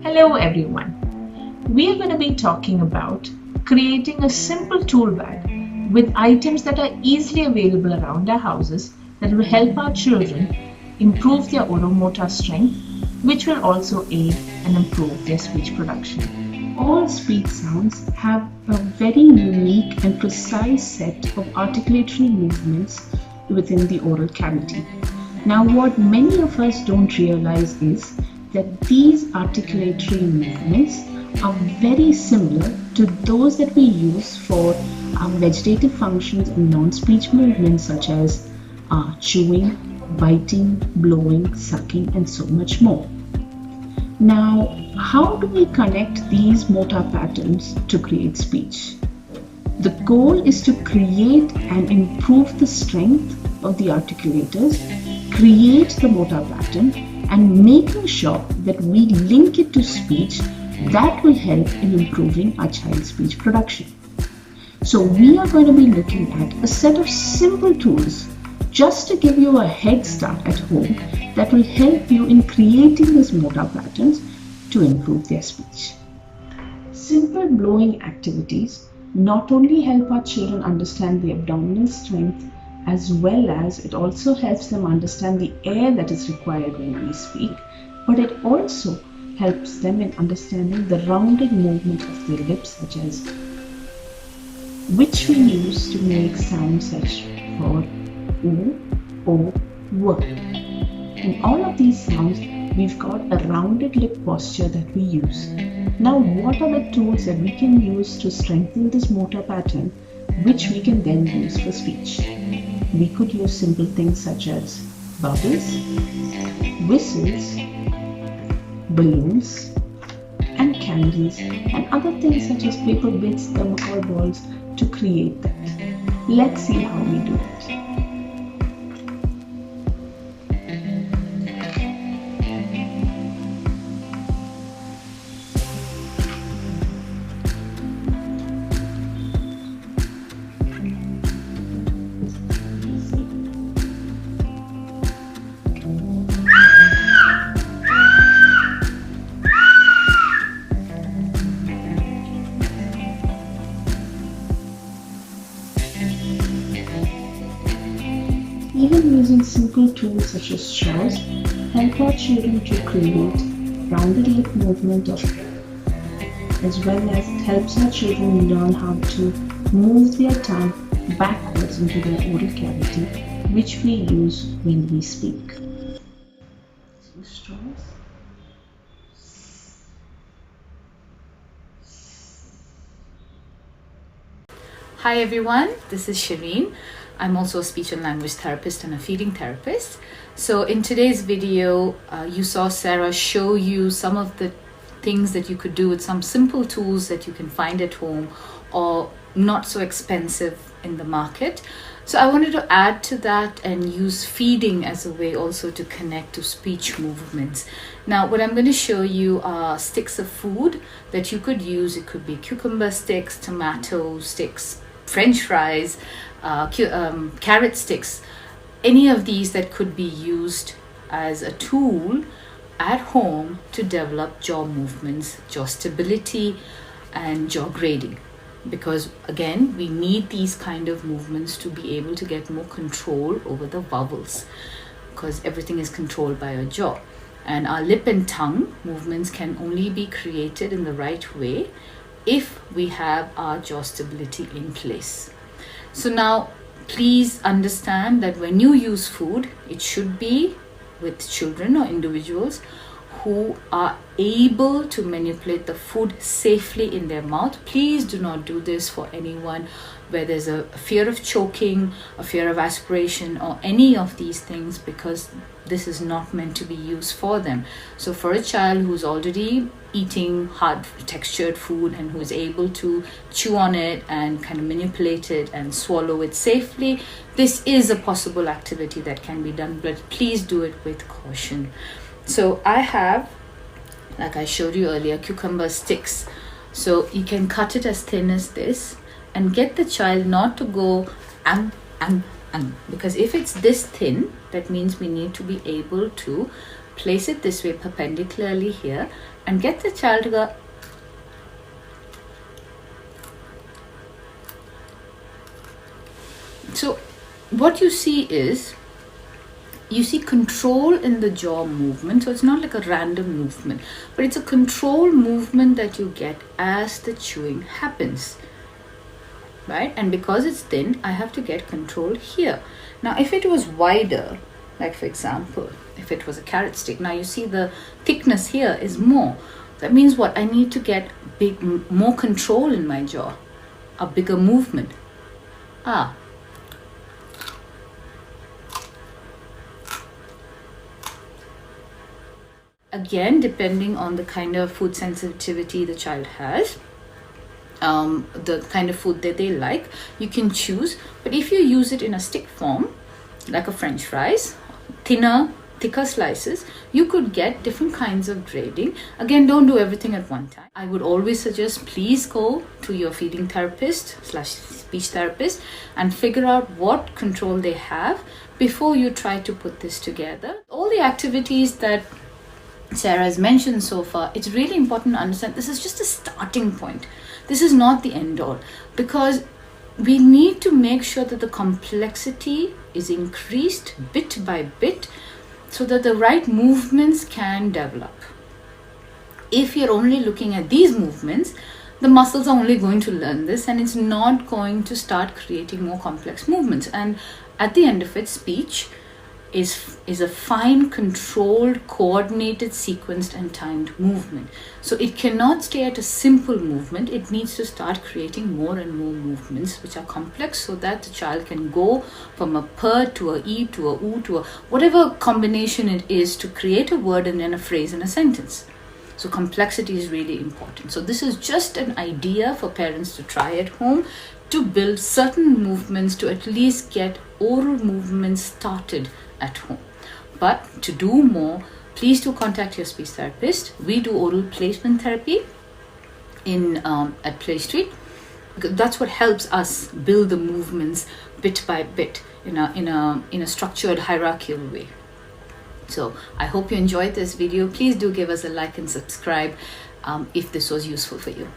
Hello everyone. We are going to be talking about creating a simple tool bag with items that are easily available around our houses that will help our children improve their oromotor strength, which will also aid and improve their speech production. All speech sounds have a very unique and precise set of articulatory movements within the oral cavity. Now, what many of us don't realize is that these articulatory movements are very similar to those that we use for our vegetative functions and non-speech movements such as chewing, biting, blowing, sucking, and so much more. Now, how do we connect these motor patterns to create speech? The goal is to create and improve the strength of the articulators, create the motor pattern, and making sure that we link it to speech that will help in improving our child's speech production. So we are going to be looking at a set of simple tools just to give you a head start at home that will help you in creating these motor patterns to improve their speech. Simple blowing activities not only help our children understand the abdominal strength, as well as it also helps them understand the air that is required when we speak, but it also helps them in understanding the rounded movement of their lips, such as which we use to make sounds such for oo, o, w. In all of these sounds, we've got a rounded lip posture that we use. Now, what are the tools that we can use to strengthen this motor pattern, which we can then use for speech? We could use simple things such as bubbles, whistles, balloons, and candles, and other things such as paper bits, thermocol balls to create that. Let's see how we do it. Even using simple tools such as straws help our children to create rounded lip movement as well as it helps our children learn how to move their tongue backwards into their oral cavity, which we use when we speak. So straws. Hi everyone, this is Shireen. I'm also a speech and language therapist and a feeding therapist. So in today's video, you saw Sarah show you some of the things that you could do with some simple tools that you can find at home or not so expensive in the market. So I wanted to add to that and use feeding as a way also to connect to speech movements. Now, what I'm going to show you are sticks of food that you could use. It could be cucumber sticks, tomato sticks, French fries, carrot sticks, any of these that could be used as a tool at home to develop jaw movements, jaw stability, and jaw grading. Because again, we need these kind of movements to be able to get more control over the vowels, because everything is controlled by our jaw. And our lip and tongue movements can only be created in the right way if we have our jaw stability in place. So now, please understand that when you use food, it should be with children or individuals who are able to manipulate the food safely in their mouth. Please do not do this for anyone where there's a fear of choking, a fear of aspiration, or any of these things, because this is not meant to be used for them. So for a child who's already eating hard textured food and who's able to chew on it and kind of manipulate it and swallow it safely, this is a possible activity that can be done, but please do it with caution. So I have, like I showed you earlier, cucumber sticks. So you can cut it as thin as this and get the child not to go And because if it's this thin, that means we need to be able to place it this way perpendicularly here and get the child to go. So what you see is, you see control in the jaw movement. So it's not like a random movement, but it's a control movement that you get as the chewing happens, right? And because it's thin, I have to get control here. Now if it was wider, like for example, if it was a carrot stick, now you see the thickness here is more. That means what? I need to get more control in my jaw, a bigger movement. Again, depending on the kind of food sensitivity the child has, the kind of food that they like, you can choose. But if you use it in a stick form, like a French fries, thicker slices, you could get different kinds of grading. Again, don't do everything at one time. I would always suggest, please go to your feeding therapist / speech therapist and figure out what control they have before you try to put this together. All the activities that Sarah has mentioned so far, it's really important to understand this is just a starting point. This is not the end all, because we need to make sure that the complexity is increased bit by bit so that the right movements can develop. If you're only looking at these movements, the muscles are only going to learn this and it's not going to start creating more complex movements. And at the end of it, speech is a fine, controlled, coordinated, sequenced and timed movement. So it cannot stay at a simple movement. It needs to start creating more and more movements which are complex so that the child can go from a per to a e to a u to a whatever combination it is to create a word and then a phrase and a sentence. So complexity is really important. So this is just an idea for parents to try at home to build certain movements, to at least get oral movements started at home. But to do more, please do contact your speech therapist. We do oral placement therapy at Play Street, because that's what helps us build the movements bit by bit in a structured, hierarchical way. So I hope you enjoyed this video. Please do give us a like and subscribe if this was useful for you.